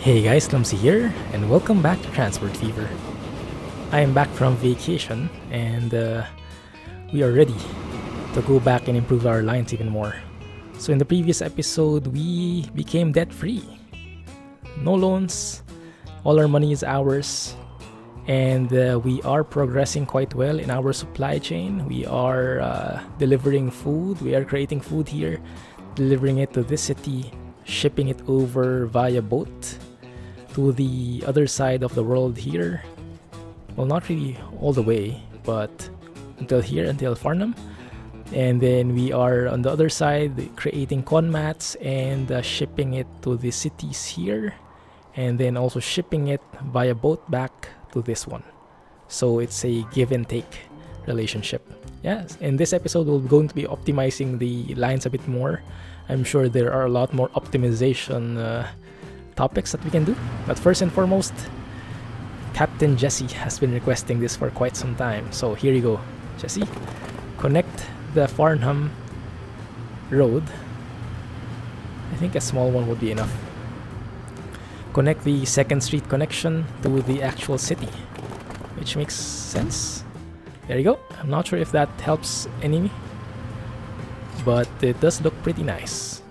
Hey guys, Clumsy here, and welcome back to Transport Fever. I am back from vacation, and we are ready to go back and improve our lines even more. So in the previous episode, we became debt-free. No loans, all our money is ours, and we are progressing quite well in our supply chain. We are delivering food, we are creating food here, delivering it to this city, shipping it over via boat to the other side of the world here. Well, not really all the way, but until here, until Farnham. And then we are on the other side creating con mats and shipping it to the cities here, and then also shipping it via boat back to this one. So it's a give and take relationship. Yes, in this episode we're going to be optimizing the lines a bit more. I'm sure there are a lot more optimization topics that we can do, but first and foremost, Captain Jesse has been requesting this for quite some time. So here you go, Jesse. Connect the Farnham road. I think a small one would be enough. Connect the 2nd Street connection to the actual city, which makes sense. There you go. I'm not sure if that helps any, but it does look pretty nice,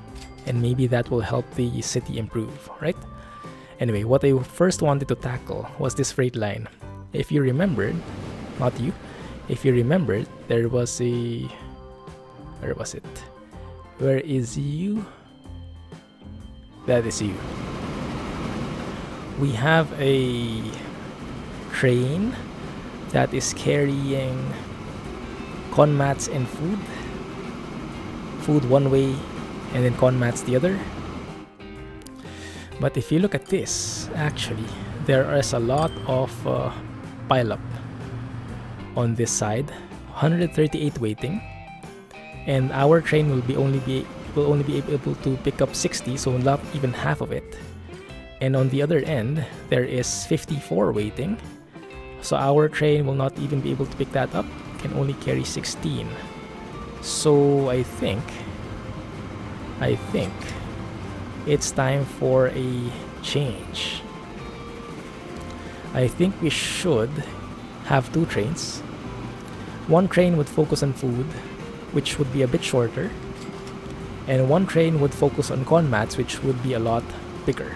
and maybe that will help the city improve, right? Anyway, what I first wanted to tackle was this freight line. If you remembered, not you, if you remembered, there was a... where was it? Where is you? That is you. We have a train that is carrying con mats and food. Food one way, and then con mats the other. But if you look at this, actually there is a lot of pile up on this side. 138 waiting, and our train will only be able to pick up 60, so not even half of it. And on the other end there is 54 waiting, so our train will not even be able to pick that up, can only carry 16. So I think it's time for a change. I think we should have 2 trains. One train would focus on food, which would be a bit shorter, and one train would focus on con mats, which would be a lot bigger.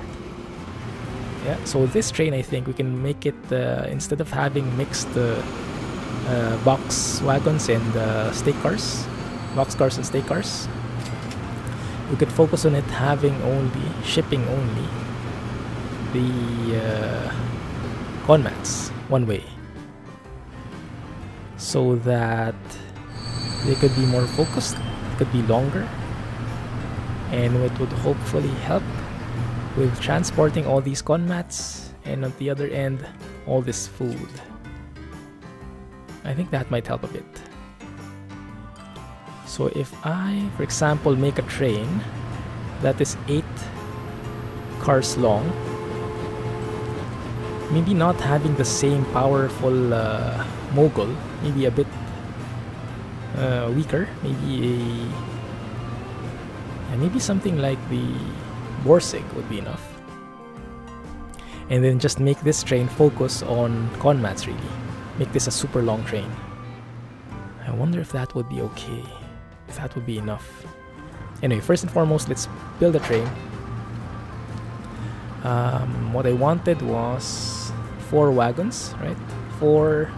Yeah, so this train, I think we can make it, instead of having mixed box wagons and stake cars, box cars and stake cars, we could focus on it having shipping only the con mats one way, so that they could be more focused, could be longer, and it would hopefully help with transporting all these con mats, and on the other end all this food. I think that might help a bit. So if I, for example, make a train that is 8 cars long, maybe not having the same powerful mogul, maybe a bit weaker, maybe something like the Borsig would be enough. And then just make this train focus on con mats, really. Make this a super long train. I wonder if that would be okay. If that would be enough. Anyway, first and foremost, let's build a train. What I wanted was 4 wagons, right? 4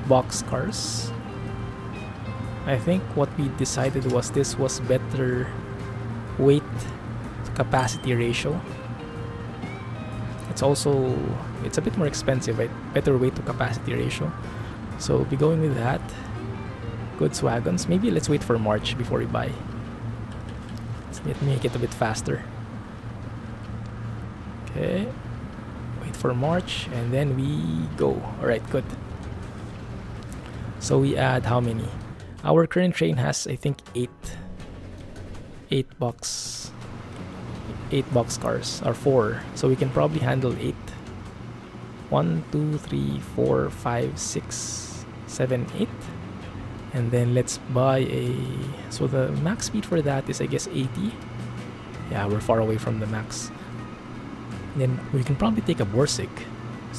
box cars. I think what we decided was this was better weight to capacity ratio. It's a bit more expensive, right? Better weight to capacity ratio. So we'll be going with that. Goods wagons. Maybe let's wait for March before we buy. Let's make it a bit faster. Okay. Wait for March and then we go. Alright, good. So we add how many? Our current train has, I think, 8 box cars, or 4. So we can probably handle 8. 1, 2, 3, 4, 5, 6, 7, 8. And then let's buy so the max speed for that is, I guess, 80. Yeah, we're far away from the max. Then we can probably take a Borsig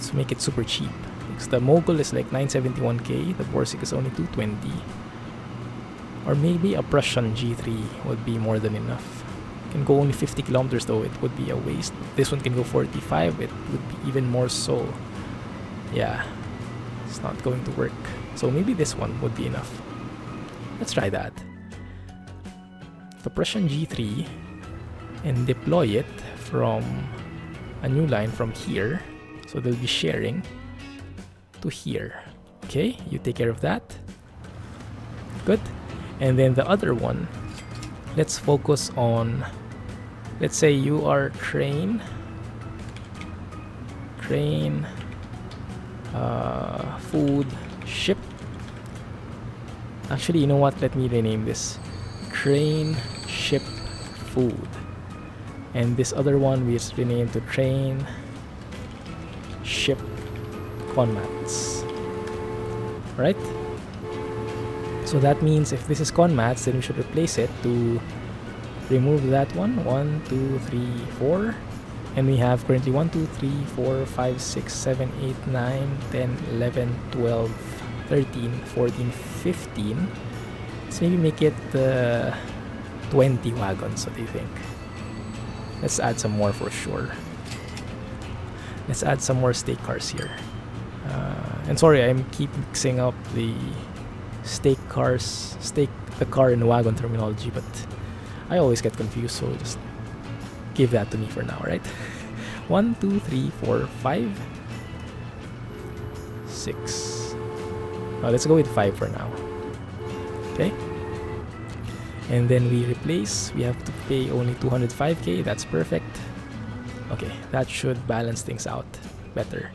to make it super cheap. Because the Mogul is like 971k, the Borsig is only 220. Or maybe a Prussian G3 would be more than enough. Can go only 50 kilometers though, it would be a waste. This one can go 45, it would be even more so. Yeah, it's not going to work. So maybe this one would be enough. Let's try that. The Prussian G3 and deploy it from a new line from here. So they'll be sharing to here. Okay, you take care of that. Good. And then the other one, let's focus on, let's say you are train, food, ship. Actually, you know what? Let me rename this. Train, ship, food. And this other one we just renamed to train, ship, conmats. Right? So that means if this is conmats, then we should replace it to remove that one. 1, 2, 3, 4. And we have currently 1, 2, 3, 4, 5, 6, 7, 8, 9, 10, 11, 12, 13, 14, 15. Let's maybe make it 20 wagons. What do you think? Let's add some more for sure. Let's add some more stake cars here. And sorry, I keep mixing up the stake the car and wagon terminology, but I always get confused, so just give that to me for now, right? 1, 2, 3, 4, 5, 6. Let's go with 5 for now. Okay. And then we replace. We have to pay only 205k. That's perfect. Okay, that should balance things out better.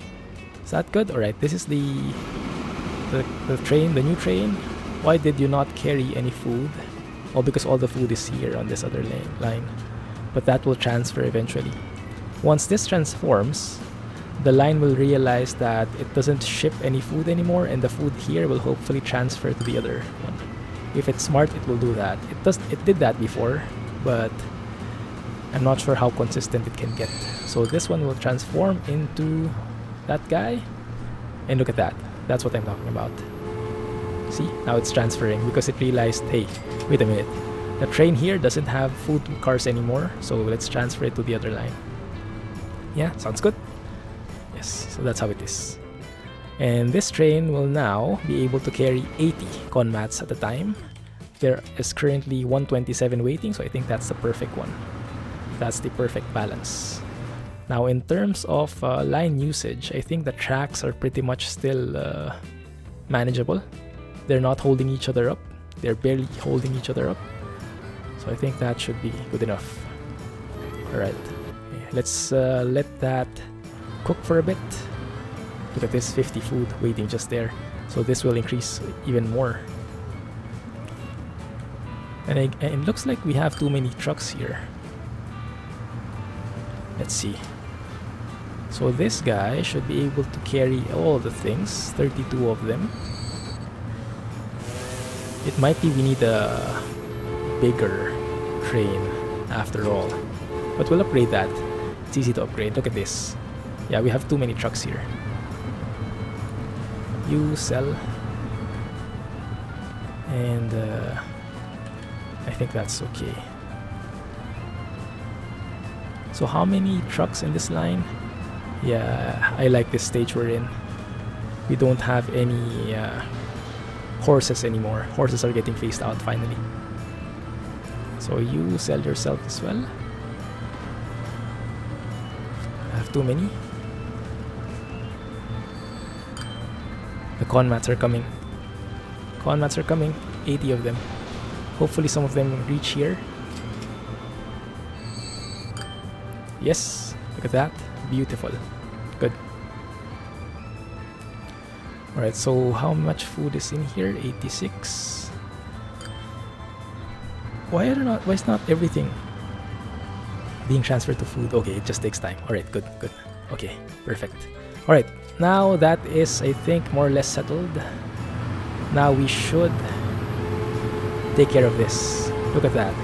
Is that good? All right. This is the train, the new train. Why did you not carry any food? Well, because all the food is here on this other line. But that will transfer eventually. Once this transforms, the line will realize that it doesn't ship any food anymore, and the food here will hopefully transfer to the other one. If it's smart, it will do that. It did that before, but I'm not sure how consistent it can get. So this one will transform into that guy, and look at that. That's what I'm talking about. See, now it's transferring because it realized, hey, wait a minute, the train here doesn't have food cars anymore, so let's transfer it to the other line. Yeah, sounds good. Yes, so that's how it is. And this train will now be able to carry 80 conmats at a time. There is currently 127 waiting, so I think that's the perfect one. That's the perfect balance. Now in terms of line usage, I think the tracks are pretty much still manageable. They're not holding each other up. They're barely holding each other up. So I think that should be good enough. Alright, let's let that cook for a bit. Look at this, 50 food waiting just there. So this will increase even more. And it looks like we have too many trucks here. Let's see. So this guy should be able to carry all the things, 32 of them. It might be we need a bigger train after all. But we'll upgrade that. It's easy to upgrade. Look at this. Yeah, we have too many trucks here. You sell. And I think that's okay. So how many trucks in this line? Yeah, I like this stage we're in. We don't have any horses anymore. Horses are getting phased out finally. So you sell yourself as well. I have too many. The conmats are coming. Conmats are coming. 80 of them. Hopefully some of them reach here. Yes, look at that. Beautiful. Good. Alright, so how much food is in here? 86. Why is not everything being transferred to food? Okay, it just takes time. Alright, good. Okay, perfect. Alright, now that is, I think, more or less settled. Now we should take care of this. Look at that.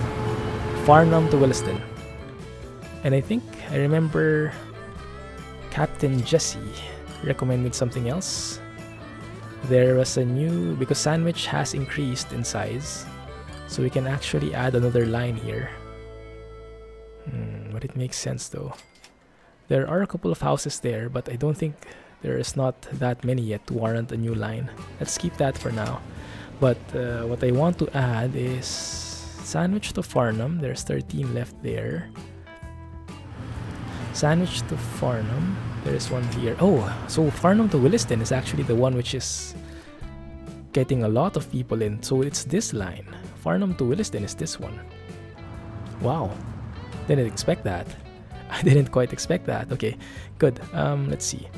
Farnham to Williston. And I think I remember Captain Jesse recommended something else. There was a new, because sandwich has increased in size, so we can actually add another line here. But it makes sense though. There are a couple of houses there, but I don't think there is not that many yet to warrant a new line. Let's keep that for now. But what I want to add is sandwich to Farnham. There's 13 left there. Sandwich to Farnham. There's one here. Oh, so Farnham to Williston is actually the one which is getting a lot of people in. So it's this line. Farnham to Williston is this one. Wow. Didn't expect that. I didn't quite expect that. Okay, good. Let's see.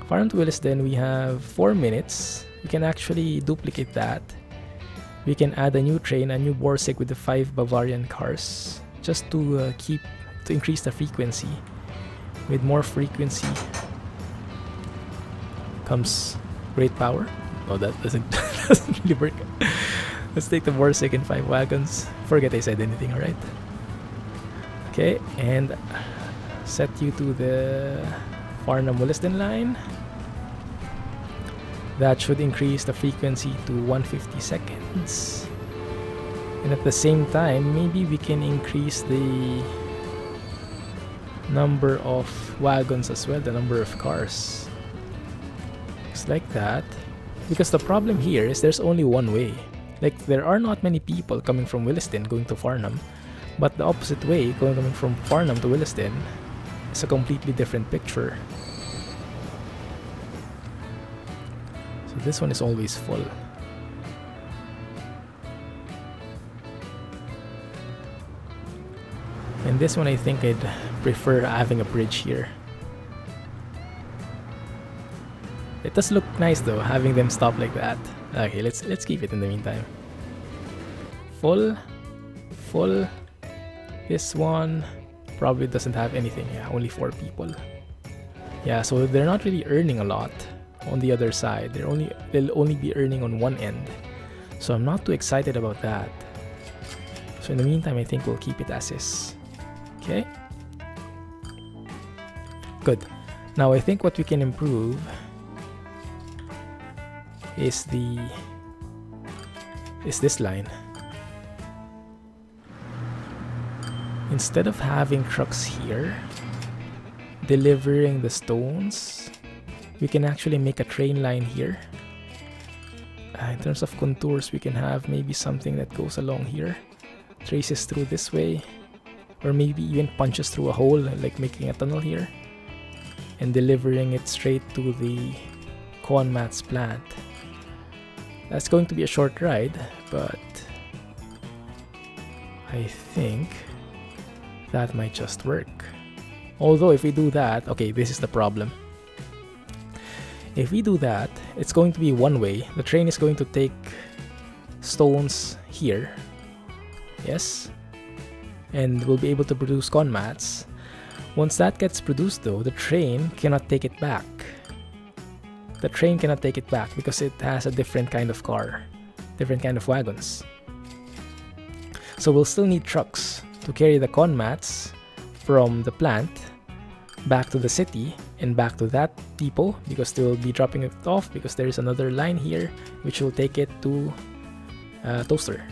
Farnham to Williston, we have 4 minutes. We can actually duplicate that. We can add a new train, a new Borsig with the 5 Bavarian cars, just to increase the frequency. With more frequency comes great power. Oh, that doesn't really work. Let's take the Borsig and 5 wagons. Forget I said anything, alright? Okay, and set you to the Farnham-Williston line. That should increase the frequency to 150 seconds. And at the same time, maybe we can increase the number of wagons as well, the number of cars. Just like that. Because the problem here is there's only one way. Like, there are not many people coming from Williston going to Farnham, but the opposite way, coming from Farnham to Williston, is a completely different picture. So this one is always full. And this one I think I'd prefer having a bridge here. It does look nice though, having them stop like that. Okay, let's keep it in the meantime. Full. This one probably doesn't have anything. Yeah, only 4 people. Yeah, so they're not really earning a lot on the other side. They'll only be earning on one end. So I'm not too excited about that. So in the meantime, I think we'll keep it as is. Okay. Good. Now I think what we can improve is this line. Instead of having trucks here delivering the stones, we can actually make a train line here. In terms of contours, we can have maybe something that goes along here, traces through this way, or maybe even punches through a hole, like making a tunnel here, and delivering it straight to the Conmat's plant. That's going to be a short ride, but I think that might just work. Although if we do that, okay, this is the problem. If we do that, it's going to be one way. The train is going to take stones here. Yes. And we'll be able to produce conmats. Once that gets produced though, the train cannot take it back. The train cannot take it back because it has a different kind of car, different kind of wagons. So we'll still need trucks to carry the conmats from the plant back to the city and back to that depot, because they will be dropping it off because there is another line here which will take it to Toaster.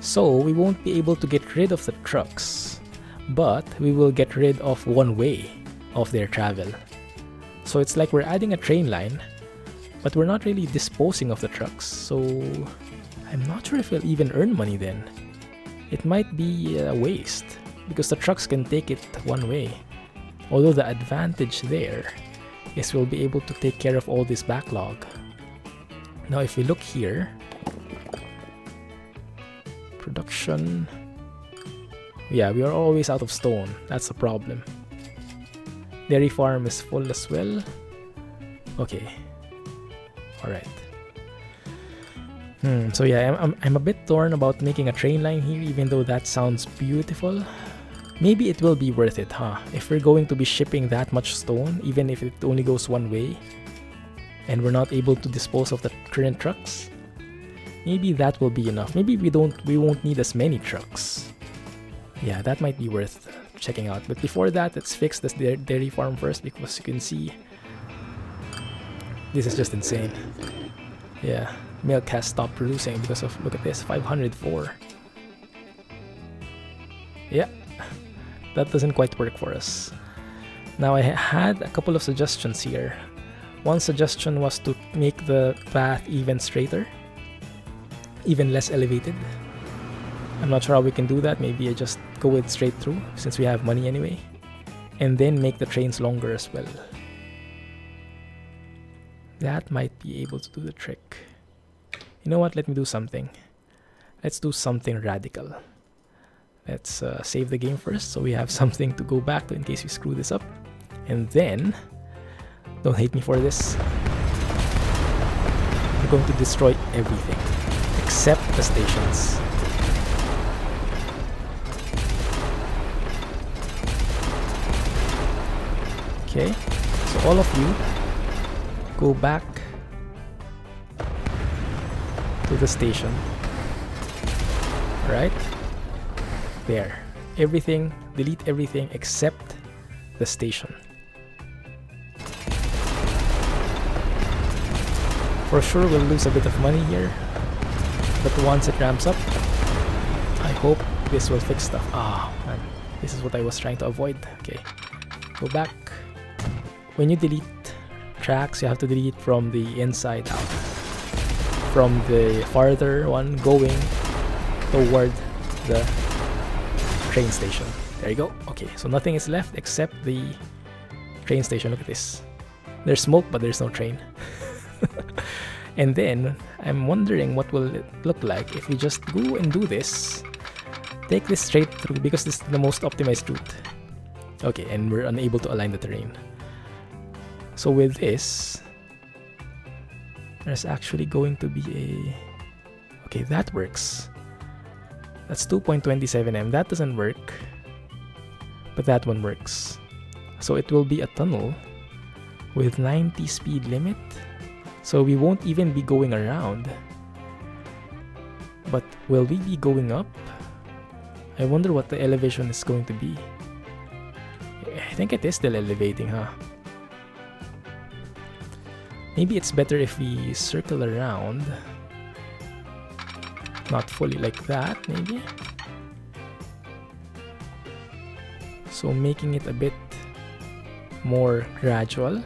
So we won't be able to get rid of the trucks, but we will get rid of one way of their travel. So it's like we're adding a train line, but we're not really disposing of the trucks. So I'm not sure if we'll even earn money then. It might be a waste because the trucks can take it one way. Although the advantage there is we'll be able to take care of all this backlog. Now if we look here, production, yeah, we are always out of stone. That's the problem. Dairy farm is full as well. Okay, all right. So yeah, I'm a bit torn about making a train line here, even though that sounds beautiful. Maybe it will be worth it, huh? If we're going to be shipping that much stone, even if it only goes one way, and we're not able to dispose of the current trucks, maybe that will be enough. Maybe we won't need as many trucks. Yeah, that might be worth checking out. But before that, let's fix this dairy farm first, because you can see this is just insane. Yeah, milk has stopped producing because of, look at this, 504. Yeah, that doesn't quite work for us. Now I had a couple of suggestions here. One suggestion was to make the path even straighter, even less elevated. I'm not sure how we can do that. Maybe I just go with straight through since we have money anyway, and then make the trains longer as well. That might be able to do the trick. You know what? Let me do something. Let's do something radical. Let's save the game first so we have something to go back to in case we screw this up. And then, don't hate me for this, we're going to destroy everything except the stations. Okay, so all of you go back to the station. Right? There. Everything, delete everything except the station. For sure we'll lose a bit of money here, but once it ramps up, I hope this will fix stuff. Ah, man, this is what I was trying to avoid. Okay, go back. When you delete tracks, you have to delete from the inside out. From the farther one going toward the train station. There you go. Okay, so nothing is left except the train station. Look at this. There's smoke, but there's no train. And then I'm wondering what will it look like if we just go and do this. Take this straight through because this is the most optimized route. Okay, and we're unable to align the terrain. So with this, there's actually going to be a... Okay, that works. That's 2.27 m. That doesn't work. But that one works. So it will be a tunnel with 90 speed limit. So we won't even be going around. But will we be going up? I wonder what the elevation is going to be. I think it is still elevating, huh? Maybe it's better if we circle around. Not fully like that, maybe. So making it a bit more gradual.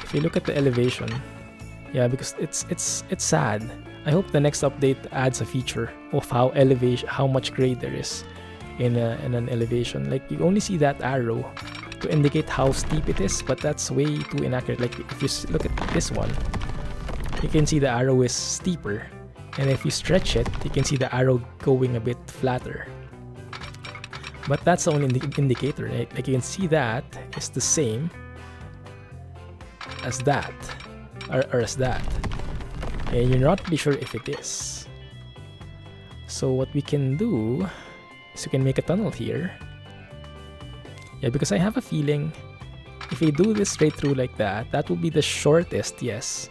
If you look at the elevation, yeah, because it's sad. I hope the next update adds a feature of how much grade there is in an elevation. Like you only see that arrow to indicate how steep it is, but that's way too inaccurate. Like if you look at this one, you can see the arrow is steeper, and if you stretch it, you can see the arrow going a bit flatter. But that's the only indicator, right? Like you can see that is the same as that, or as that, and you're not really sure if it is. So what we can do is we can make a tunnel here. Yeah, because I have a feeling if we do this straight through like that, that will be the shortest, yes.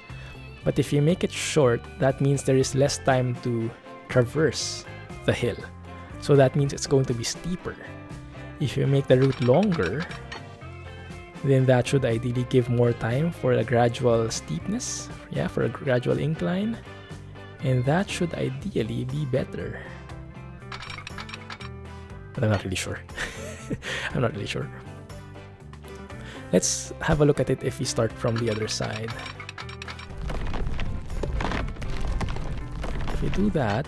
But if you make it short, that means there is less time to traverse the hill. So that means it's going to be steeper. If you make the route longer, then that should ideally give more time for a gradual steepness, yeah, for a gradual incline, and that should ideally be better. But I'm not really sure. I'm not really sure. Let's have a look at it if we start from the other side. If we do that,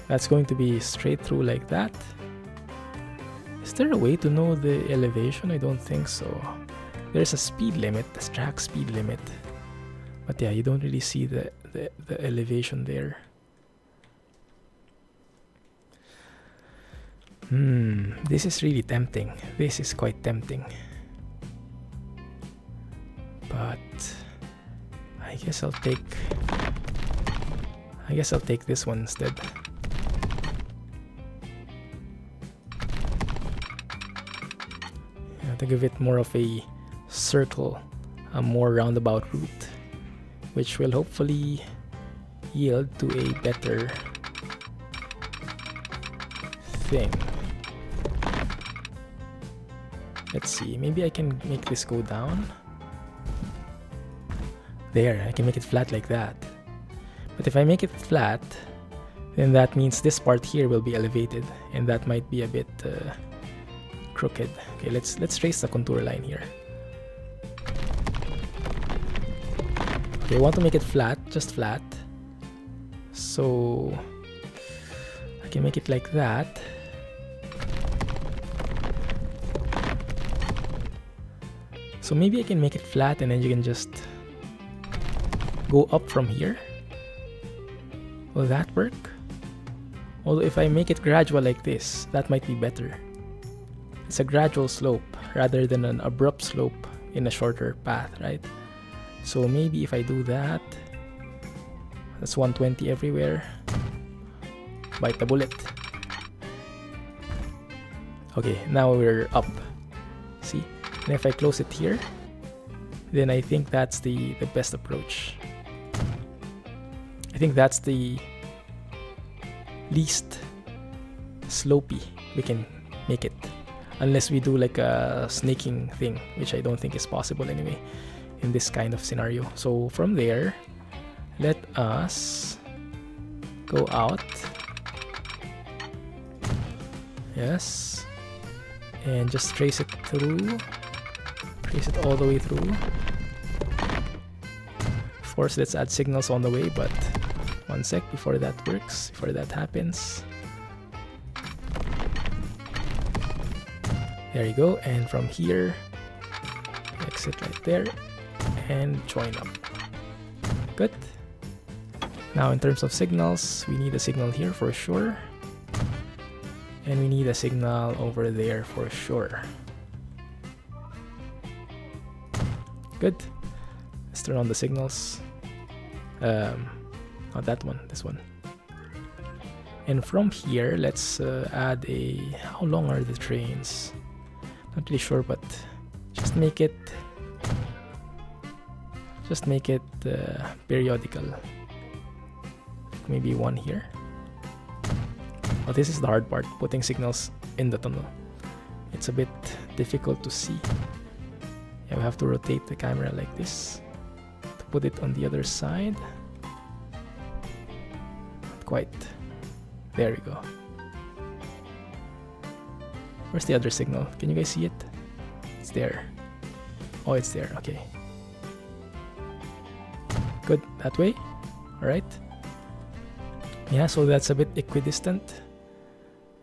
that's going to be straight through like that. Is there a way to know the elevation? I don't think so. There's a speed limit, the track speed limit. But yeah, you don't really see the elevation there. This is really tempting. This is quite tempting. But I guess I'll take this one instead. To give it more of a circle, a more roundabout route. which will hopefully yield to a better thing. Let's see, maybe I can make this go down. There, I can make it flat like that. But if I make it flat, then that means this part here will be elevated, and that might be a bit crooked. Okay, let's trace the contour line here. Okay, I want to make it flat, just flat. So I can make it like that. So maybe I can make it flat and then you can just go up from here. Will that work? Although if I make it gradual like this, that might be better. It's a gradual slope rather than an abrupt slope in a shorter path, right? So maybe if I do that, that's 120 everywhere. Bite the bullet. Okay, now we're up. See? And if I close it here, then I think that's the best approach. I think that's the least slopey we can make it, unless we do like a snaking thing, which I don't think is possible anyway in this kind of scenario. So from there, let us go out. Yes, and just trace it through. Trace it all the way through. Of course, let's add signals on the way, but one sec before that works, before that happens. There you go, and from here, exit right there, and join up. Good. Now in terms of signals, we need a signal here for sure. And we need a signal over there for sure. Good. Let's turn on the signals. Not that one, this one. And from here, let's add a... How long are the trains? Not really sure, but just make it... Just make it periodical. Maybe one here. Oh, this is the hard part, putting signals in the tunnel. It's a bit difficult to see. Yeah, we have to rotate the camera like this to put it on the other side. Not quite. There we go. Where's the other signal? Can you guys see it? It's there. Oh, it's there. Okay. Good. That way. Alright. Yeah, so that's a bit equidistant.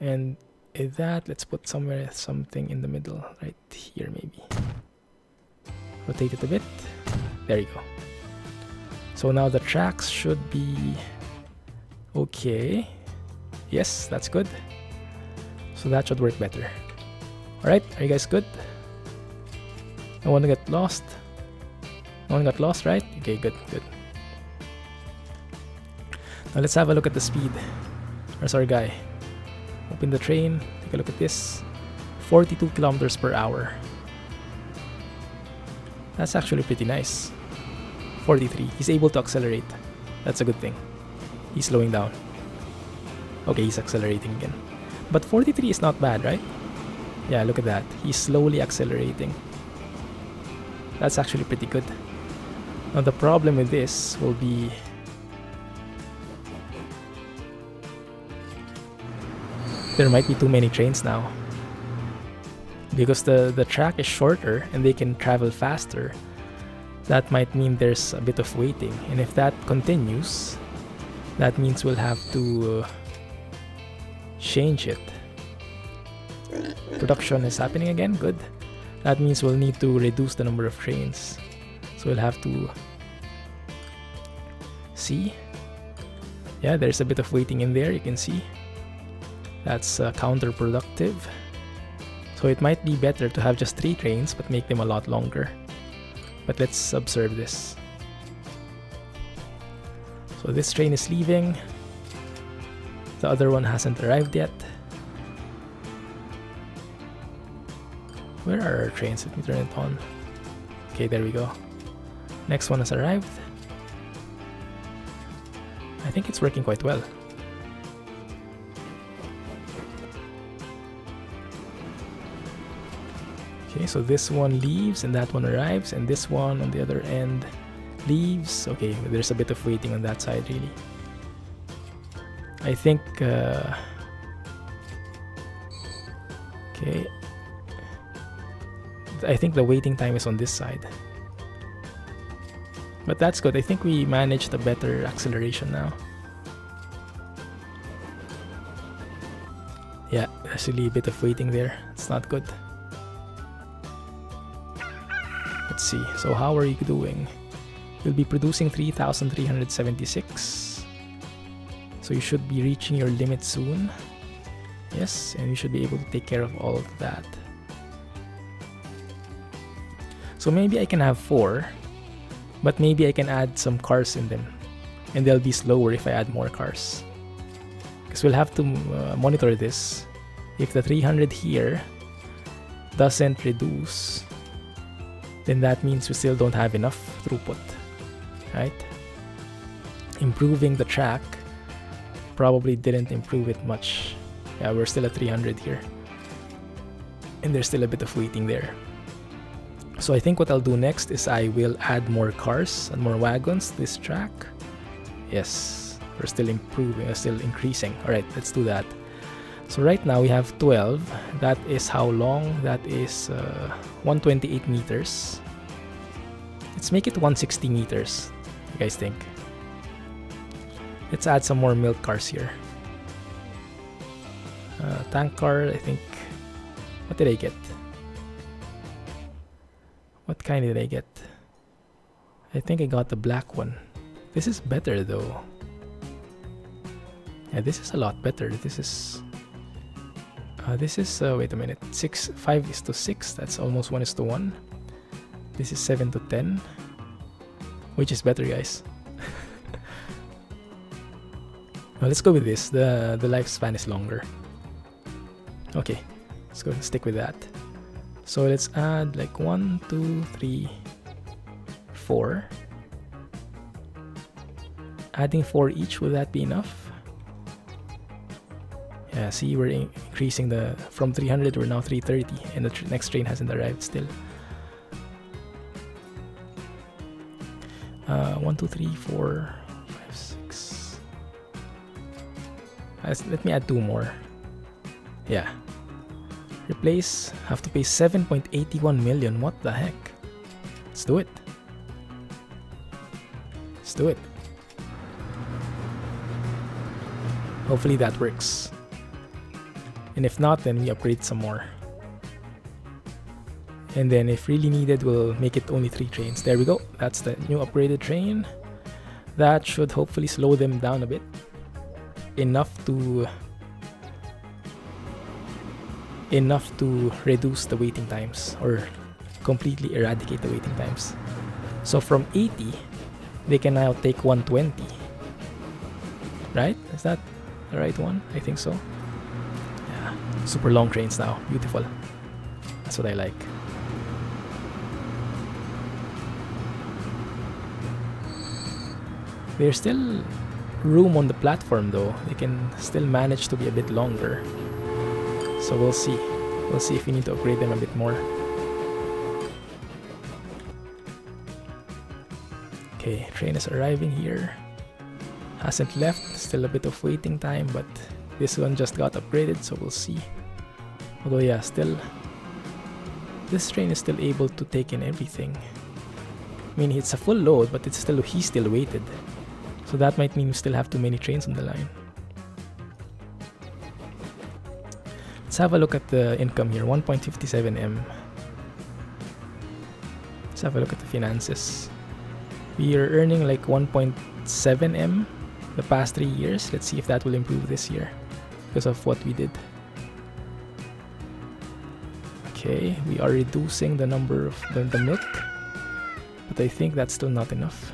And with that, let's put something in the middle. Right here, maybe. Rotate it a bit. There you go. So now the tracks should be okay. Yes, that's good. So that should work better. Alright, are you guys good? No one got lost? No one got lost, right? Okay, good, good. Now let's have a look at the speed. Where's our guy? Open the train, take a look at this. 42 kilometers per hour. That's actually pretty nice. 43. He's able to accelerate. That's a good thing. He's slowing down. Okay, he's accelerating again. But 43 is not bad, right? Yeah, look at that. He's slowly accelerating. That's actually pretty good. Now the problem with this will be... there might be too many trains now. Because the track is shorter and they can travel faster. That might mean there's a bit of waiting. And if that continues, that means we'll have to change it. Production is happening again, good. That means we'll need to reduce the number of trains. So we'll have to see. Yeah, there's a bit of waiting in there, you can see. That's counterproductive. So it might be better to have just 3 trains but make them a lot longer. But let's observe this. So this train is leaving. The other one hasn't arrived yet. Where are our trains? Let me turn it on. Okay, there we go. Next one has arrived. I think it's working quite well. Okay, so this one leaves and that one arrives, and this one on the other end leaves. Okay, there's a bit of waiting on that side, really. I think okay, I think the waiting time is on this side, but that's good. I think we managed a better acceleration now. Yeah, there's really a bit of waiting there. It's not good. Let's see. So how are you doing? You'll be producing 3,376. So you should be reaching your limit soon. Yes, and you should be able to take care of all of that. So maybe I can have 4, but maybe I can add some cars in them, and they'll be slower if I add more cars. Because we'll have to monitor this. If the 300 here doesn't reduce, then that means we still don't have enough throughput, right? Improving the track probably didn't improve it much. Yeah, we're still at 300 here, and there's still a bit of waiting there. So I think what I'll do next is I will add more cars and more wagons to this track. Yes, we're still improving, still increasing. All right, let's do that. So right now we have 12. That is how long? That is 128 meters. Let's make it 160 meters. What do you guys think? Let's add some more milk cars here. Tank car, I think. What did I get? What kind did I get? I think I got the black one. This is better though. Yeah, this is a lot better. This is wait a minute, 5:6. That's almost 1:1. This is 7:10. Which is better, guys? Well, let's go with this. The lifespan is longer. Okay, let's go and stick with that. So let's add like 1, 2, 3, 4. Adding 4 each, will that be enough? Yeah, see, we're increasing from 300, we're now 330, and the next train hasn't arrived still. 1, 2, 3, 4, 5, 6. Let me add 2 more. Yeah. Replace, have to pay 7.81 million. What the heck? Let's do it. Let's do it. Hopefully that works. And if not, then we upgrade some more. And then if really needed, we'll make it only 3 trains. There we go. That's the new upgraded train. That should hopefully slow them down a bit. Enough to reduce the waiting times, or completely eradicate the waiting times. So from 80, they can now take 120. Right? Is that the right one? I think so. Yeah. Super long trains now. Beautiful. That's what I like. There's still room on the platform though. They can still manage to be a bit longer. So we'll see. We'll see if we need to upgrade them a bit more. Okay, train is arriving here. Hasn't left. Still a bit of waiting time, but this one just got upgraded, so we'll see. Although yeah, still, this train is still able to take in everything. I mean, it's a full load, but he's still weighted. So that might mean we still have too many trains on the line. Let's have a look at the income here, 1.57 M. Let's have a look at the finances. We are earning like 1.7 M the past 3 years. Let's see if that will improve this year because of what we did. Okay, we are reducing the number of the milk, but I think that's still not enough.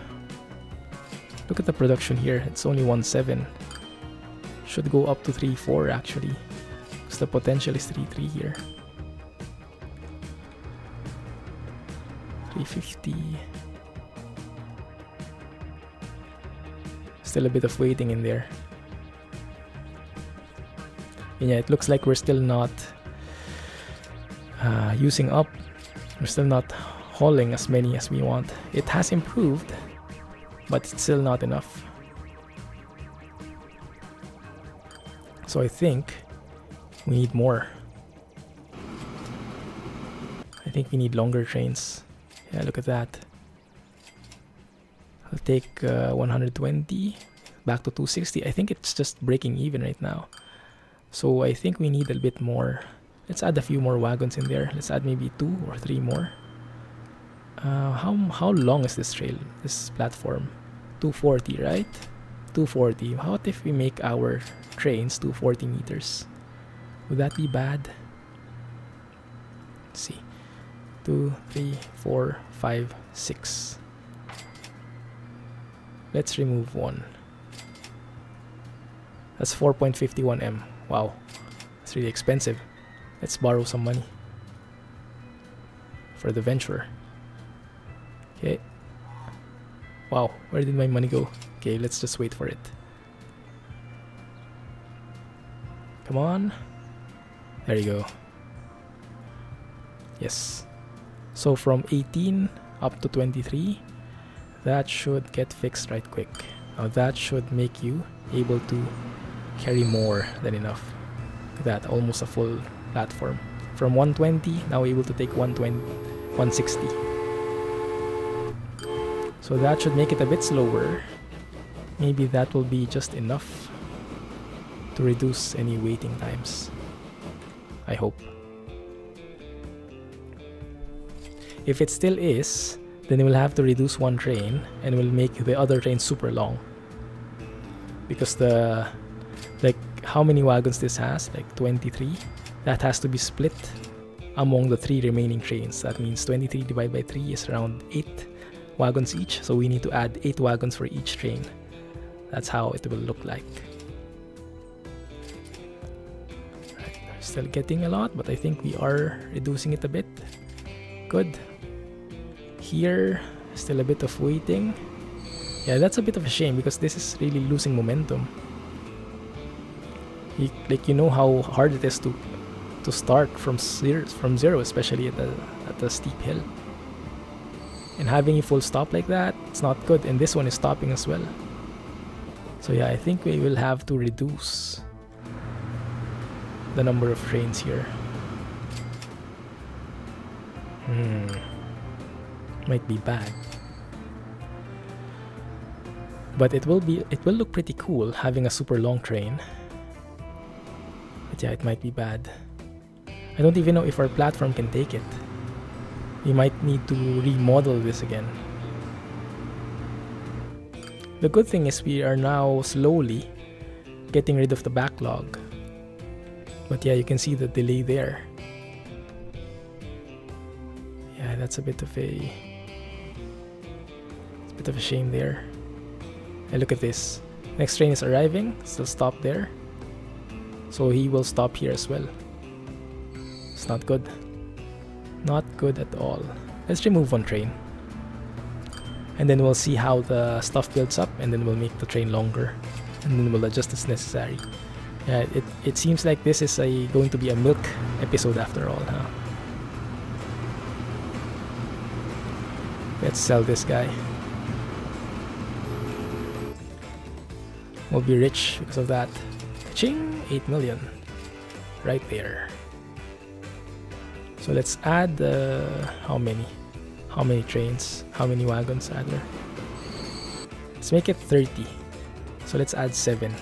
Look at the production here, it's only 1.7. Should go up to 3.4 actually, because the potential is 3.3 here. 350. Still a bit of waiting in there. And yeah, it looks like we're still not using up. We're still not hauling as many as we want. It has improved, but it's still not enough. So I think we need more. I think we need longer trains. Yeah, look at that. I'll take 120 back to 260. I think it's just breaking even right now. So I think we need a bit more. Let's add a few more wagons in there. Let's add maybe 2 or 3 more. How long is this trail, this platform? 240, right? 240. How about if we make our trains 240 meters? Would that be bad? Let's see. 2, 3, 4, 5, 6. Let's remove 1. That's 4.51 M. Wow, it's really expensive. Let's borrow some money for the venture. Okay. Wow, where did my money go? Okay, let's just wait for it. Come on. There you go. Yes. So from 18 up to 23, that should get fixed right quick. Now that should make you able to carry more than enough. Look at that, almost a full platform. From 120, now able to take 160. So that should make it a bit slower. Maybe that will be just enough to reduce any waiting times. I hope. If it still is, then we'll have to reduce 1 train and we'll make the other train super long. Because the, like, how many wagons this has? Like 23. That has to be split among the 3 remaining trains. That means 23 divided by 3 is around 8 wagons each. So we need to add 8 wagons for each train. That's how it will look like. Right, still getting a lot, but I think we are reducing it a bit. Good. Here, still a bit of waiting. Yeah, that's a bit of a shame because this is really losing momentum. You know how hard it is to start from zero, especially at the steep hill. And having a full stop like that, it's not good. And this one is stopping as well. So yeah, I think we will have to reduce the number of trains here. Might be bad. But it will look pretty cool having a super long train. But yeah, it might be bad. I don't even know if our platform can take it. We might need to remodel this again. The good thing is we are now slowly getting rid of the backlog. But yeah, you can see the delay there. Yeah, that's a bit of a shame there. And look at this. Next train is arriving. Still stop there. So he will stop here as well. It's not good. Not good at all. Let's remove 1 train. And then we'll see how the stuff builds up, and then we'll make the train longer. And then we'll adjust as necessary. Yeah, it seems like this is going to be a milk episode after all, huh? Let's sell this guy. We'll be rich because of that. Ching! 8 million. Right there. So let's add how many? How many trains? How many wagons rather? Let's make it 30. So let's add 7.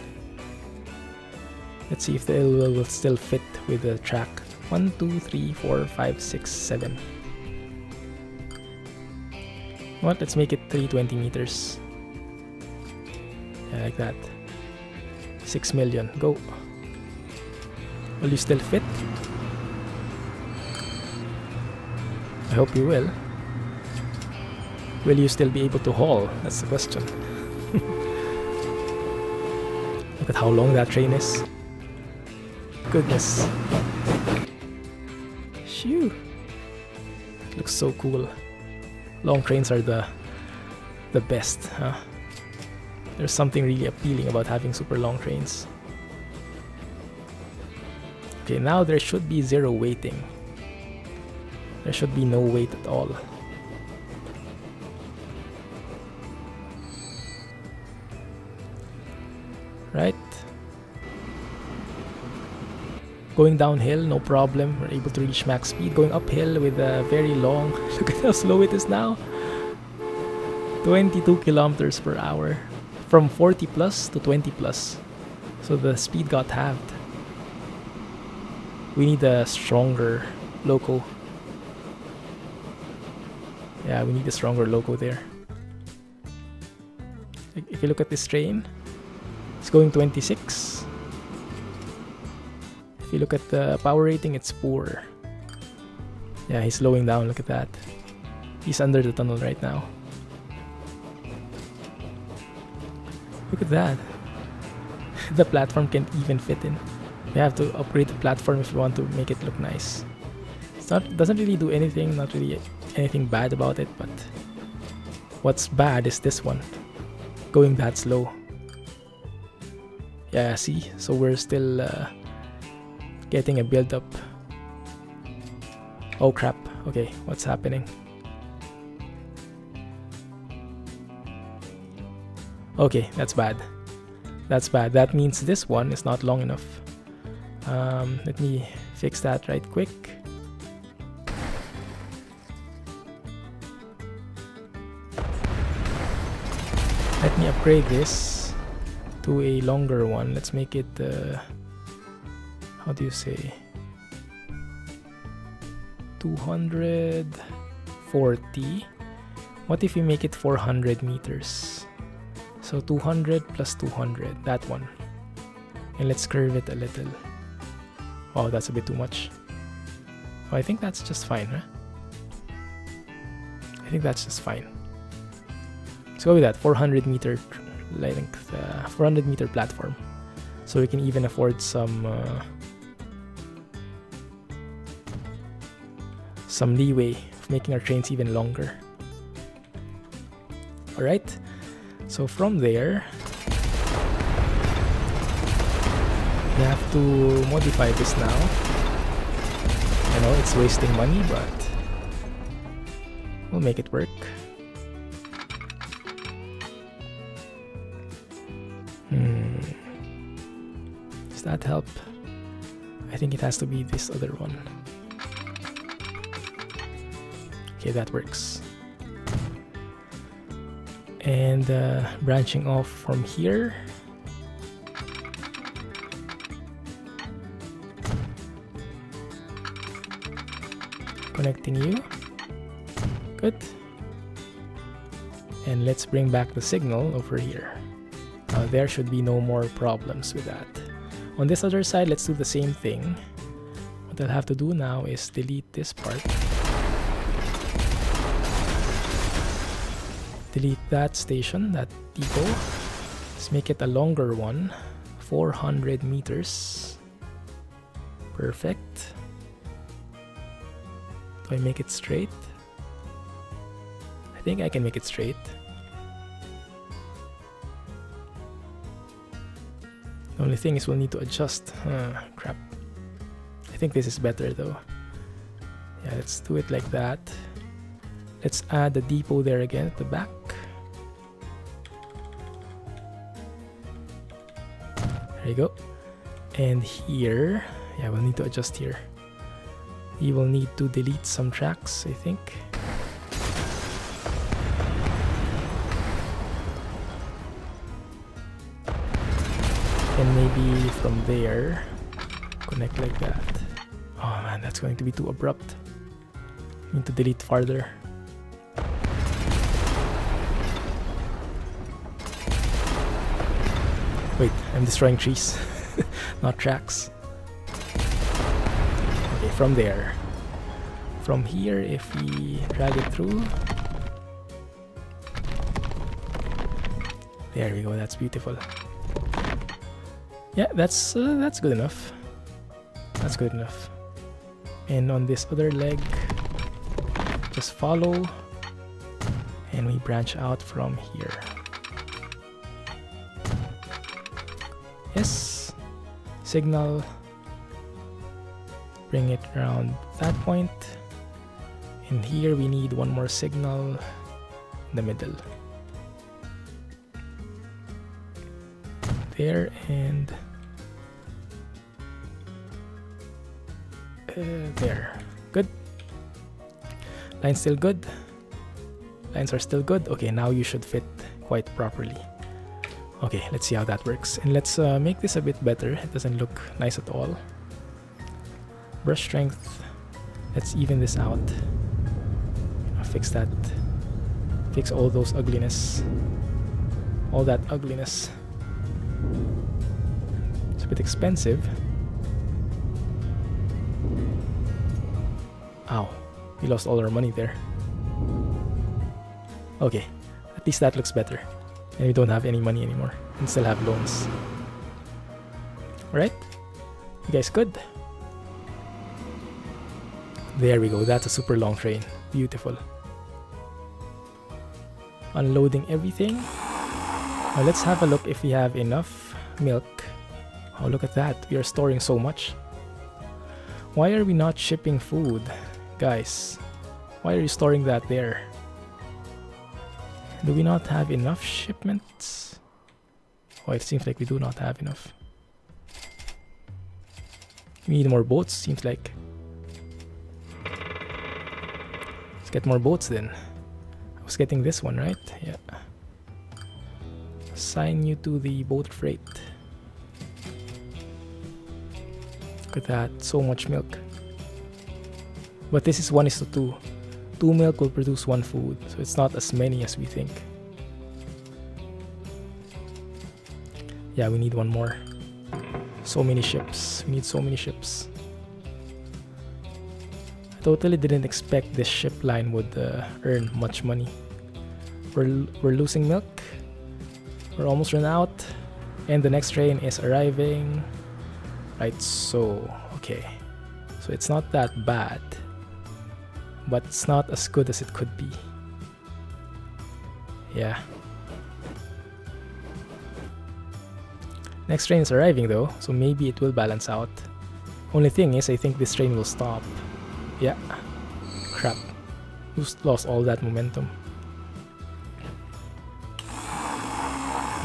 Let's see if the will still fit with the track. 1, 2, 3, 4, 5, 6, 7. What? Let's make it 320 meters. Yeah, like that. 6 million. Go. Will you still fit? I hope you will. Will you still be able to haul? That's the question. Look at how long that train is. Goodness. Shoo. Looks so cool. Long trains are the best, huh? There's something really appealing about having super long trains. Okay, now there should be zero weighting. There should be no weight at all. Right? Going downhill, no problem. We're able to reach max speed. Going uphill with a very long... Look at how slow it is now. 22 kilometers per hour. From 40 plus to 20 plus. So the speed got halved. We need a stronger loco. Yeah, we need a stronger loco there. If you look at this train, it's going 26. If you look at the power rating, it's poor. Yeah, he's slowing down, look at that. He's under the tunnel right now. Look at that. The platform can't even fit in. We have to upgrade the platform if we want to make it look nice. Doesn't really do anything, not really anything bad about it, but what's bad is this one. Going that slow. Yeah, see? So we're still getting a build up. Oh crap. Okay, what's happening? Okay, that's bad. That's bad. That means this one is not long enough. Let me fix that right quick. Let me upgrade this to a longer one. Let's make it, how do you say, 240. What if we make it 400 meters? So 200 plus 200, that one. And let's curve it a little. Oh, that's a bit too much. Oh, I think that's just fine, huh? I think that's just fine. Let's go with that, 400 meter length, 400 meter platform. So we can even afford some leeway of making our trains even longer. Alright, so from there, we have to modify this now. I know it's wasting money, but we'll make it work. Does that help? I think it has to be this other one. Okay, that works. And branching off from here. Connecting you. Good. And let's bring back the signal over here. There should be no more problems with that. On this other side, let's do the same thing. What I'll have to do now is delete this part. Delete that station, that depot. Let's make it a longer one. 400 meters. Perfect. Do I make it straight? I think I can make it straight. The only thing is we'll need to adjust. Crap. I think this is better though. Yeah, let's do it like that. Let's add the depot there again at the back. There you go. And here, yeah, we'll need to adjust here. We will need to delete some tracks, I think. And maybe from there, connect like that. Oh man, that's going to be too abrupt. Need to delete farther. Wait, I'm destroying trees, not tracks. Okay, from there. From here, if we drag it through. There we go, that's beautiful. Yeah, that's good enough. That's good enough. And on this other leg, just follow. And we branch out from here. is. Signal. Bring it around that point. And here we need one more signal in the middle. There and there. Good. Line's still good. Lines are still good. Okay, now you should fit quite properly. Okay, let's see how that works. And let's make this a bit better. It doesn't look nice at all. Brush strength. Let's even this out. I'll fix that. Fix all those ugliness. All that ugliness. It's a bit expensive. Ow. We lost all our money there. Okay. At least that looks better. And we don't have any money anymore. And still have loans. Alright? You guys good? There we go. That's a super long train. Beautiful. Unloading everything. Now let's have a look if we have enough milk. Oh, look at that. We are storing so much. Why are we not shipping food? Guys, why are you storing that there? Do we not have enough shipments? Oh, it seems like we do not have enough. We need more boats, seems like. Let's get more boats then. I was getting this one, right? Yeah. Assign you to the boat freight. Look at that, so much milk. But this is 1:2. 2 milk will produce 1 food, so it's not as many as we think. Yeah, we need one more. So many ships. We need so many ships. I totally didn't expect this ship line would earn much money. We're losing milk. We're almost run out. And the next train is arriving. Right, so, okay. So it's not that bad. But it's not as good as it could be. Yeah. Next train is arriving though, so maybe it will balance out. Only thing is, I think this train will stop. Yeah. Crap. Lost all that momentum.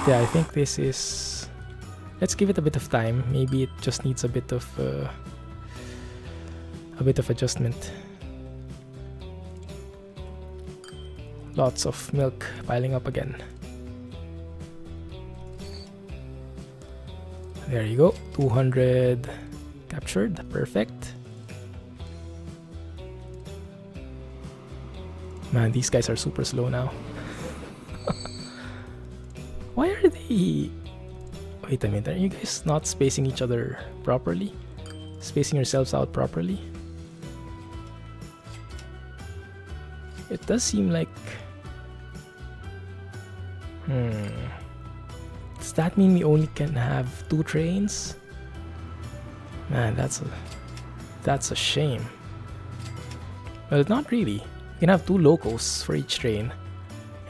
Yeah, I think this is... Let's give it a bit of time. Maybe it just needs a bit of adjustment. Lots of milk piling up again. There you go. 200 captured. Perfect. Man, these guys are super slow now. Why are they... Wait a minute, are you guys not spacing each other properly? Spacing yourselves out properly? It does seem like... Does that mean we only can have 2 trains? Man, that's a shame. Well, not really. We can have 2 locos for each train.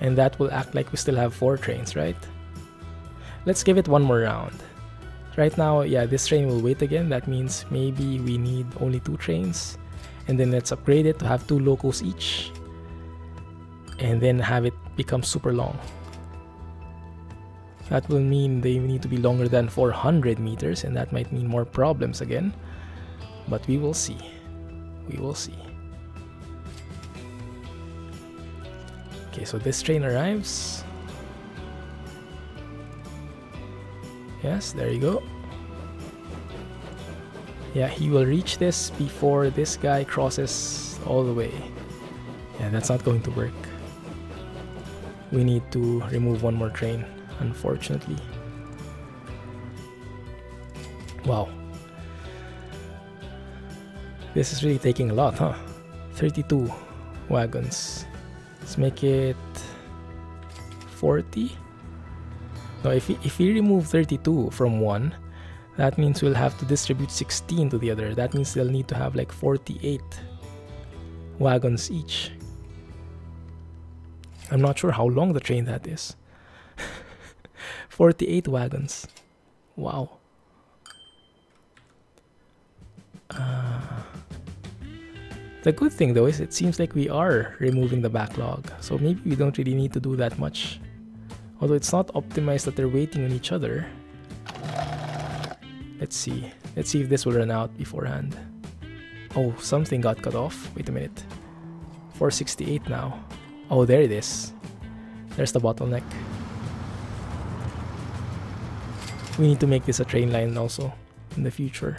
And that will act like we still have 4 trains, right? Let's give it one more round. Right now, yeah, this train will wait again. That means maybe we need only 2 trains. And then let's upgrade it to have 2 locos each. And then have it become super long. That will mean they need to be longer than 400 meters, and that might mean more problems again. But we will see. We will see. Okay, so this train arrives. Yes, there you go. Yeah, he will reach this before this guy crosses all the way. Yeah, that's not going to work. We need to remove one more train, unfortunately. Wow. This is really taking a lot, huh? 32 wagons. Let's make it 40. No, if we remove 32 from one, that means we'll have to distribute 16 to the other. That means they'll need to have like 48 wagons each. I'm not sure how long the train that is. 48 wagons. Wow. The good thing though is it seems like we are removing the backlog, so maybe we don't really need to do that much. Although it's not optimized that they're waiting on each other. Let's see if this will run out beforehand. Oh, something got cut off. Wait a minute. 468 now. Oh, there it is. There's the bottleneck. We need to make this a train line also in the future.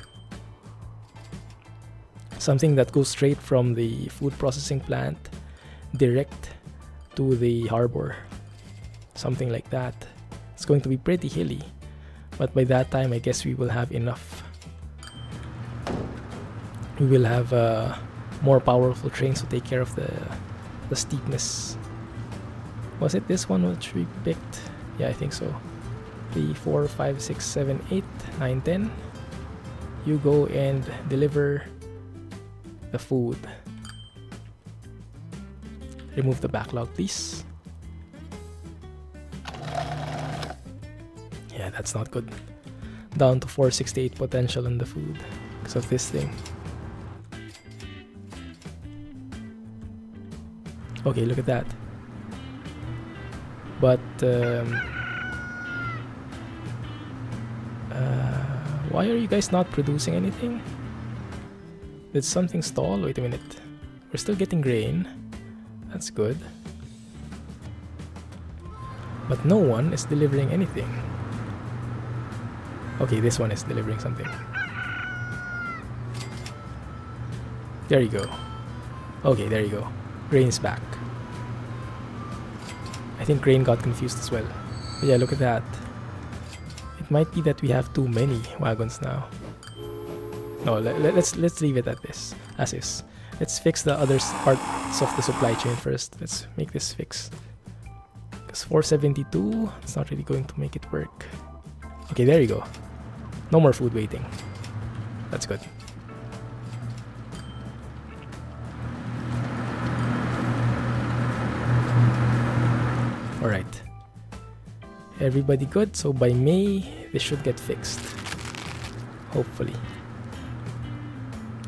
Something that goes straight from the food processing plant direct to the harbor. Something like that. It's going to be pretty hilly, but by that time I guess we will have enough. We will have more powerful trains to take care of the steepness. Was it this one which we picked? Yeah, I think so. 3, 4, 5, 6, 7, 8, 9, 10. You go and deliver the food. Remove the backlog, please. Yeah, that's not good. Down to 468 potential on the food because of this thing. Okay, look at that. But why are you guys not producing anything? Did something stall? Wait a minute. We're still getting grain. That's good. But no one is delivering anything. Okay, this one is delivering something. There you go. Okay, there you go. Grain is back. I think grain got confused as well. But yeah, look at that. It might be that we have too many wagons now. No, let's leave it at this, as is. Let's fix the other parts of the supply chain first. Let's make this fix. Because 472, it's not really going to make it work. Okay, there you go. No more food waiting. That's good. Alright. Everybody good? So by May, this should get fixed. Hopefully.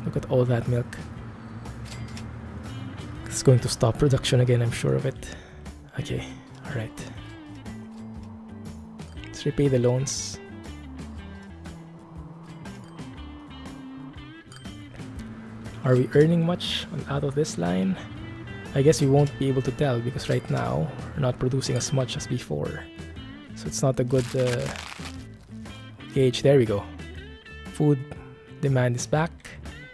Look at all that milk. It's going to stop production again, I'm sure of it. Okay, alright. Let's repay the loans. Are we earning much out of this line? I guess we won't be able to tell because right now we're not producing as much as before. So it's not a good gauge. There we go. Food demand is back.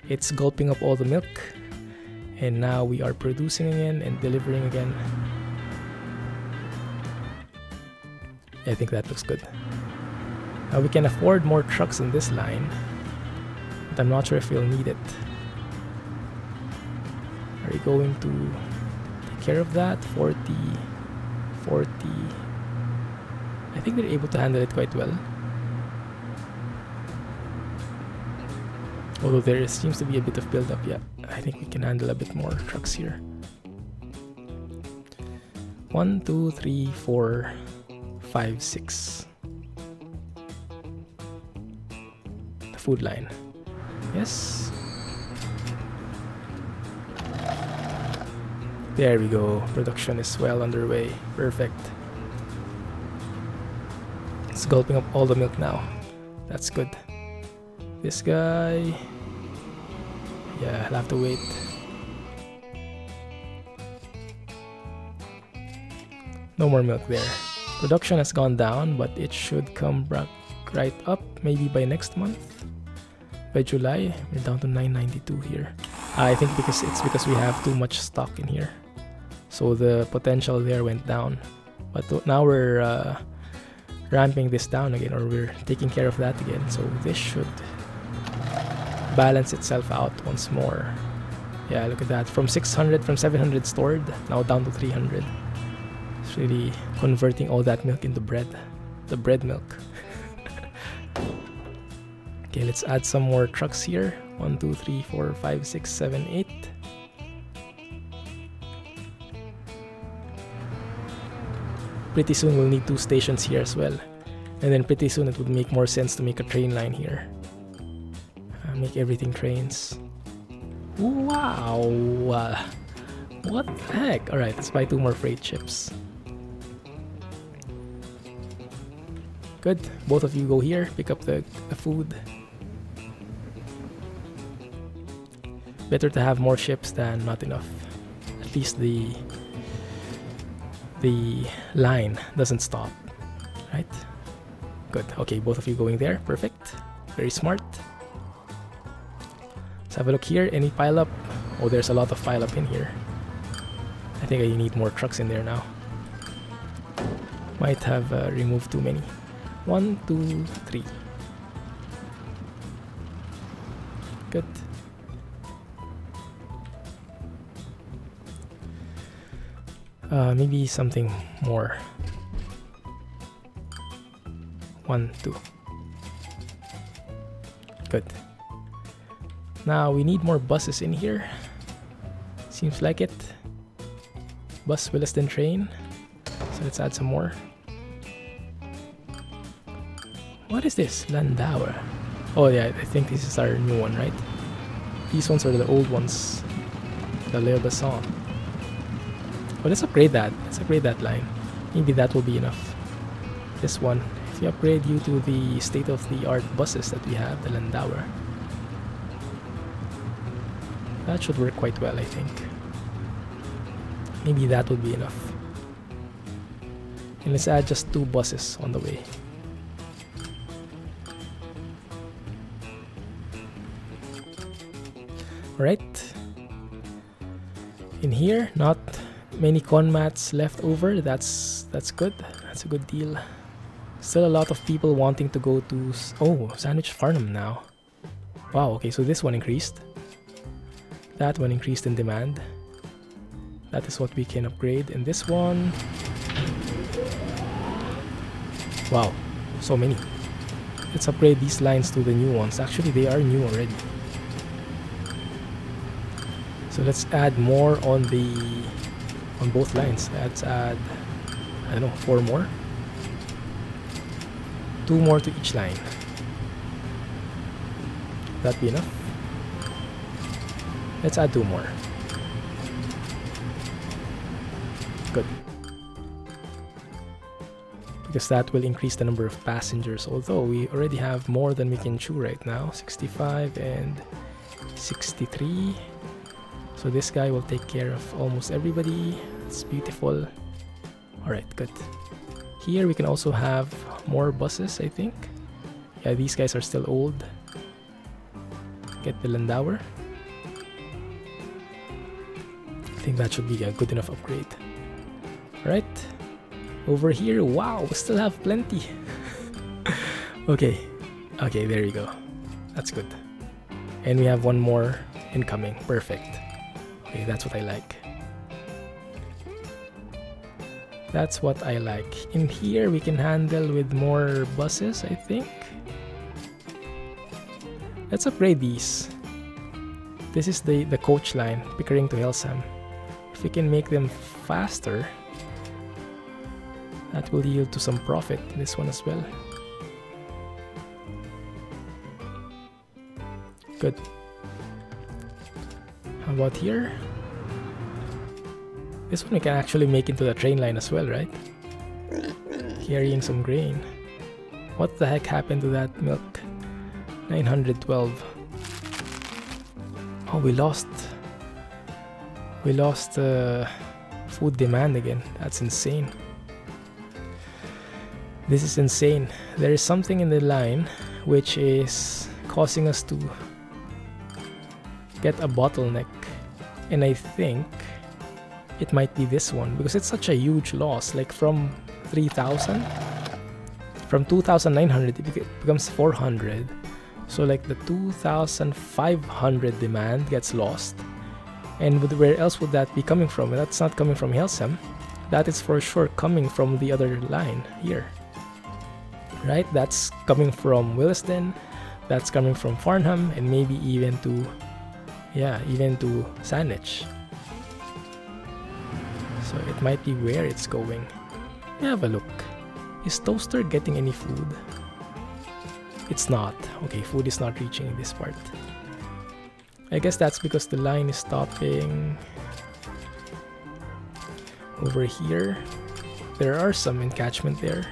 It's gulping up all the milk. And now we are producing again and delivering again. I think that looks good. Now we can afford more trucks in this line, but I'm not sure if we'll need it. Are you going to take care of that? 40, 40. I think they're able to handle it quite well. Although there seems to be a bit of build-up, yeah. I think we can handle a bit more trucks here. 1, 2, 3, 4, 5, 6. The food line. Yes. There we go. Production is well underway. Perfect. It's gulping up all the milk now. That's good. This guy... yeah, I'll have to wait. No more milk there. Production has gone down, but it should come back right up maybe by next month. By July, we're down to 992 here. I think it's because we have too much stock in here. So the potential there went down. But now we're ramping this down again, or we're taking care of that again. So this should balance itself out once more. Yeah, look at that. From 700 stored, now down to 300. It's really converting all that milk into bread. The bread milk. Okay, let's add some more trucks here. 1, 2, 3, 4, 5, 6, 7, 8. Pretty soon we'll need 2 stations here as well. And then pretty soon it would make more sense to make a train line here. Make everything trains. Wow! What the heck? Alright, let's buy 2 more freight ships. Good. Both of you go here, pick up the food. Better to have more ships than not enough. At least the line doesn't stop. Right? Good. Okay, both of you going there. Perfect. Very smart. Let's have a look here. Any pile up? Oh, there's a lot of pile up in here. I think I need more trucks in there now. Might have removed too many. 1, 2, 3. Good. Maybe something more. 1, 2. Good. Now we need more buses in here. Seems like it. Bus, Williston train. So let's add some more. What is this? Landauer. Oh yeah, I think this is our new one, right? These ones are the old ones. The Le Basson. Oh, let's upgrade that. Let's upgrade that line. Maybe that will be enough. This one. If we upgrade you to the state-of-the-art buses that we have, the Landauer. That should work quite well, I think. Maybe that would be enough. And let's add just 2 buses on the way. Alright. In here, not many con mats left over. That's good. That's a good deal. Still a lot of people wanting to go to Sandwich Farnham now. Wow, okay, so this one increased. That one increased in demand. That is what we can upgrade. And this one... Wow, so many. Let's upgrade these lines to the new ones. Actually, they are new already. So let's add more on both lines. Let's add, I don't know, 4 more. 2 more to each line. That be enough? Let's add 2 more. Good. Because that will increase the number of passengers, although we already have more than we can chew right now. 65 and 63. So this guy will take care of almost everybody. It's beautiful. Alright, good. Here we can also have more buses, I think. Yeah, these guys are still old. Get the Landauer. I think that should be a good enough upgrade. Alright. Over here, wow, we still have plenty. Okay. Okay, there you go. That's good. And we have 1 more incoming. Perfect. Okay, that's what I like. That's what I like. In here, we can handle with more buses, I think. Let's upgrade these. This is the coach line, Pickering to Helsam. If we can make them faster, that will yield to some profit. This one as well. Good. How about here? This one we can actually make into the train line as well, right? Carrying some grain. What the heck happened to that milk? 912. Oh, we lost food demand again. That's insane. This is insane. There is something in the line which is causing us to get a bottleneck, and I think it might be this one because it's such a huge loss. Like from 3,000, from 2,900 it becomes 400. So like the 2,500 demand gets lost. And where else would that be coming from? That's not coming from Helsam. That is for sure coming from the other line here. Right? That's coming from Williston. That's coming from Farnham, and maybe even to, yeah, even to Sandwich. So it might be where it's going. Have a look. Is Toaster getting any food? It's not. Okay, food is not reaching this part. I guess that's because the line is stopping over here. There are some encatchment there,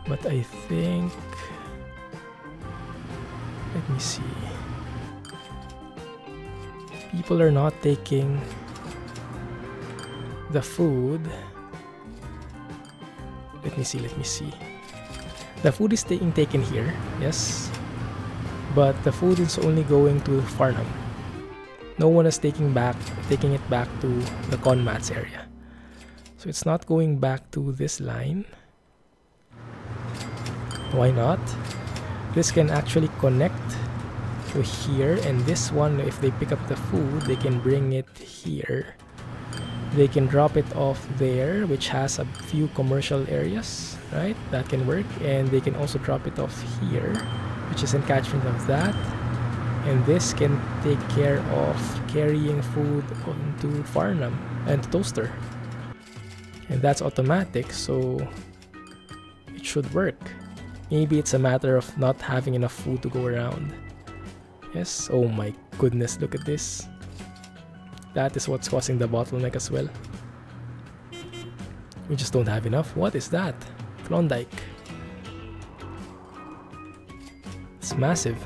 but I think, let me see, people are not taking the food. Let me see. The food is being taken here, yes, but the food is only going to Farnham. No one is taking it back to the Conmats area. So it's not going back to this line. Why not? This can actually connect to here, and this one, if they pick up the food, they can bring it here. They can drop it off there, which has a few commercial areas, right? That can work. And they can also drop it off here, which is encatchment of that. And this can take care of carrying food onto Farnham and Toaster. And that's automatic, so it should work. Maybe it's a matter of not having enough food to go around. Yes, oh my goodness, look at this. That is what's causing the bottleneck as well. We just don't have enough. What is that? Klondike. It's massive.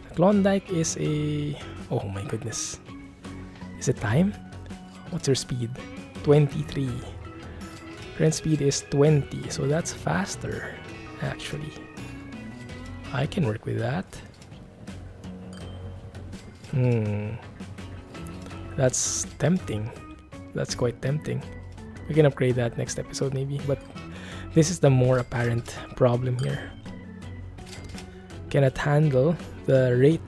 The Klondike is a... oh my goodness. Is it time? What's your speed? 23. Current speed is 20, so that's faster, actually. I can work with that. That's tempting. That's quite tempting. We can upgrade that next episode maybe, but this is the more apparent problem here. Cannot handle the rate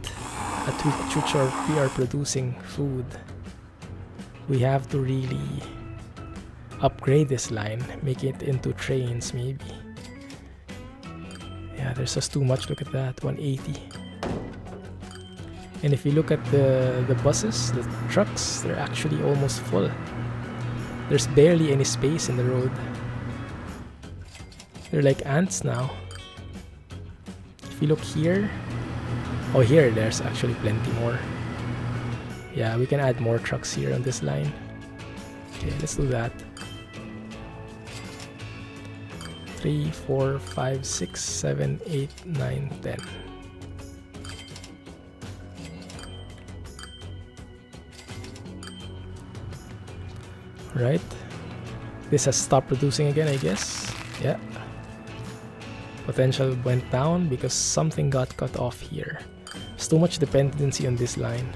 at which we are producing food. We have to really upgrade this line, make it into trains maybe. Yeah, there's just too much. Look at that, 180. And if you look at the buses, the trucks, they're actually almost full. There's barely any space in the road. They're like ants now. If you look here, oh here, there's actually plenty more. Yeah, we can add more trucks here on this line. Okay, let's do that. 3, 4, 5, 6, 7, 8, 9, 10. Right, this has stopped producing again, I guess. Yeah, potential went down because something got cut off here. There's too much dependency on this line.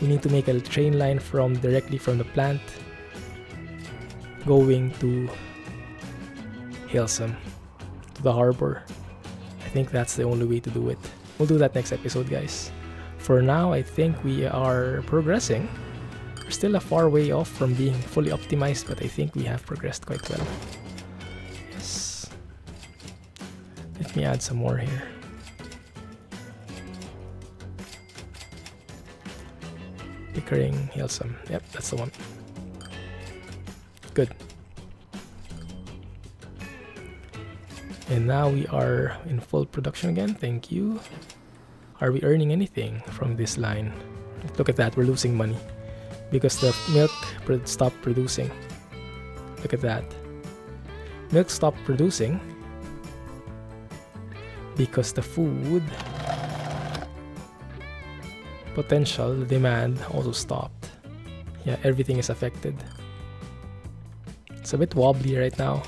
We need to make a train line directly from the plant going to Hilsum, to the harbor. I think that's the only way to do it. We'll do that next episode, guys. For now, I think we are progressing. We're still a far way off from being fully optimized, but I think we have progressed quite well. Yes. Let me add some more here. Pickering, Hilsum. Yep, that's the one. Good. And now we are in full production again. Thank you. Are we earning anything from this line? Look at that, we're losing money because the milk stopped producing. Look at that. Milk stopped producing because the food potential, the demand also stopped. Yeah, everything is affected. It's a bit wobbly right now.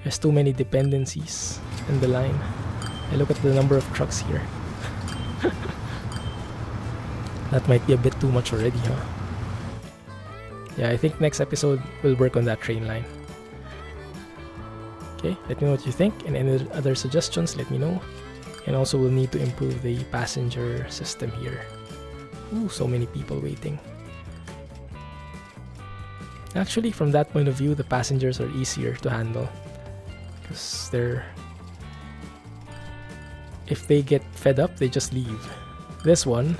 There's too many dependencies in the line. I look at the number of trucks here. That might be a bit too much already, huh? Yeah, I think next episode we'll work on that train line. Okay, let me know what you think, and any other suggestions, let me know. And also we'll need to improve the passenger system here. Ooh, so many people waiting. Actually, from that point of view, the passengers are easier to handle. Because if they get fed up, they just leave. This one,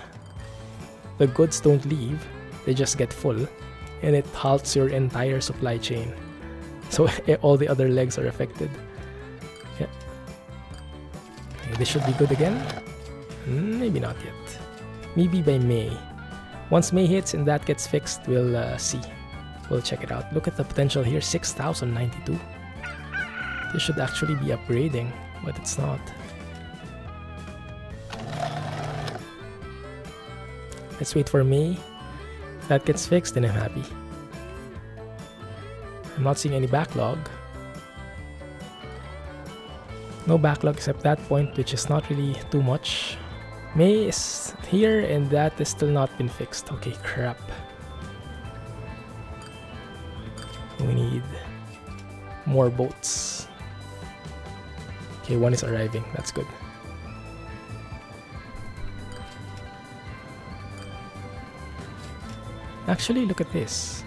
the goods don't leave, they just get full. And it halts your entire supply chain. So all the other legs are affected. Yeah. Okay, this should be good again. Maybe not yet. Maybe by May. Once May hits and that gets fixed, we'll see. We'll check it out. Look at the potential here, 6,092. This should actually be upgrading, but it's not. Let's wait for May. If that gets fixed, then I'm happy. I'm not seeing any backlog. No backlog except that point, which is not really too much. May is here and that is still not been fixed. Okay, crap. We need more boats. Okay, one is arriving. That's good. Actually, look at this.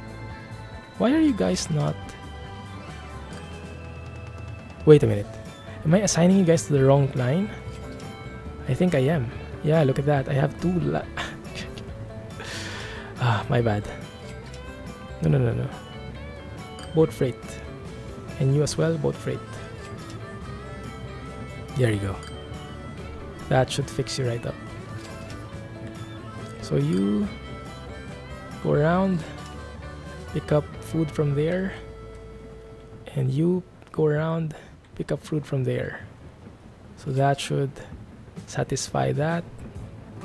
Why are you guys not... Wait a minute. Am I assigning you guys to the wrong line? I think I am. Yeah, look at that. I have two my bad. No. Boat freight. And you as well, boat freight. There you go. That should fix you right up. So you go around, pick up food from there, and you go around, pick up food from there. So that should satisfy that,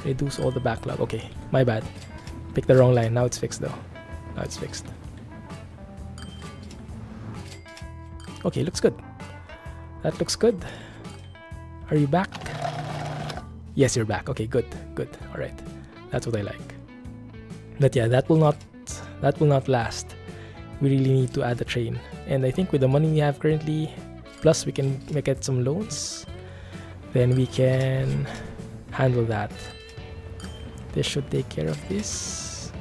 reduce all the backlog. Okay, my bad. Picked the wrong line. Now it's fixed though. Now it's fixed. Okay, looks good. That looks good. Are you back? Yes, you're back. Okay, good. All right. That's what I like. But yeah, that will not last. We really need to add a train. And I think with the money we have currently, plus we can get some loans, then we can handle that. This should take care of this.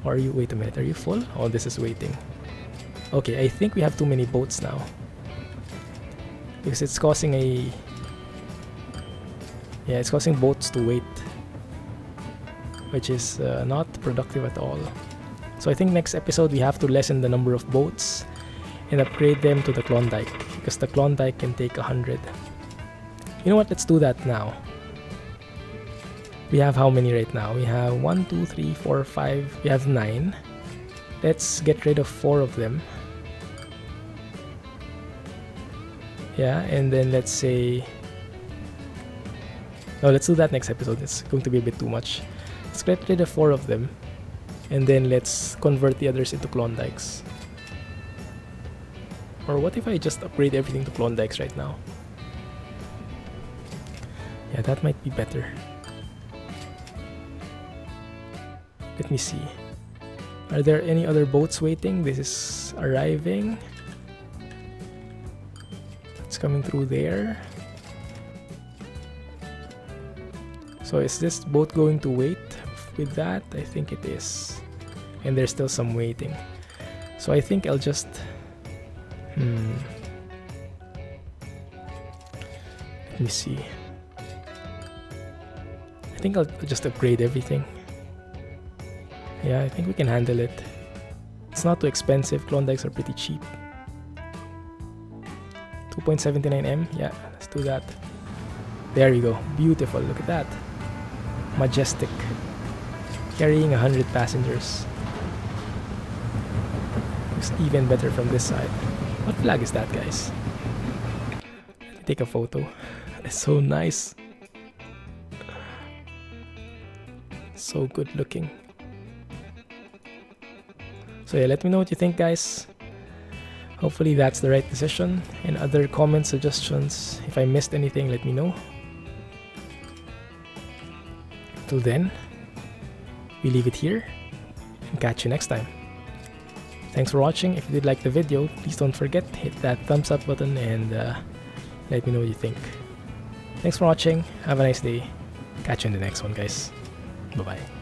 Or are you, wait a minute, are you full? Oh, this is waiting. Okay, I think we have too many boats now. Because it's causing a... Yeah, it's causing boats to wait. Which is not productive at all. So I think next episode we have to lessen the number of boats and upgrade them to the Klondike. Because the Klondike can take 100. You know what? Let's do that now. We have how many right now? We have 1, 2, 3, 4, 5. We have 9. Let's get rid of 4 of them. Yeah, and then let's say... No, let's do that next episode. It's going to be a bit too much. Let's get rid of 4 of them. And then let's convert the others into Klondikes. Or what if I just upgrade everything to Klondikes right now? Yeah, that might be better. Let me see. Are there any other boats waiting? This is arriving. It's coming through there. So is this boat going to wait with that? I think it is. And there's still some waiting. So I think I'll just... Let me see. I think I'll just upgrade everything. Yeah, I think we can handle it. It's not too expensive. Klondikes are pretty cheap. 2.79M. Yeah, let's do that. There you go. Beautiful. Look at that. Majestic. Carrying 100 passengers. Looks even better from this side. What flag is that, guys? Let me take a photo. It's so nice. So good looking. So yeah, let me know what you think, guys. Hopefully that's the right decision. And other comments, suggestions, if I missed anything, let me know. Till then, we leave it here and catch you next time. Thanks for watching. If you did like the video, please don't forget, hit that thumbs up button and let me know what you think. Thanks for watching. Have a nice day. Catch you in the next one, guys. Bye-bye.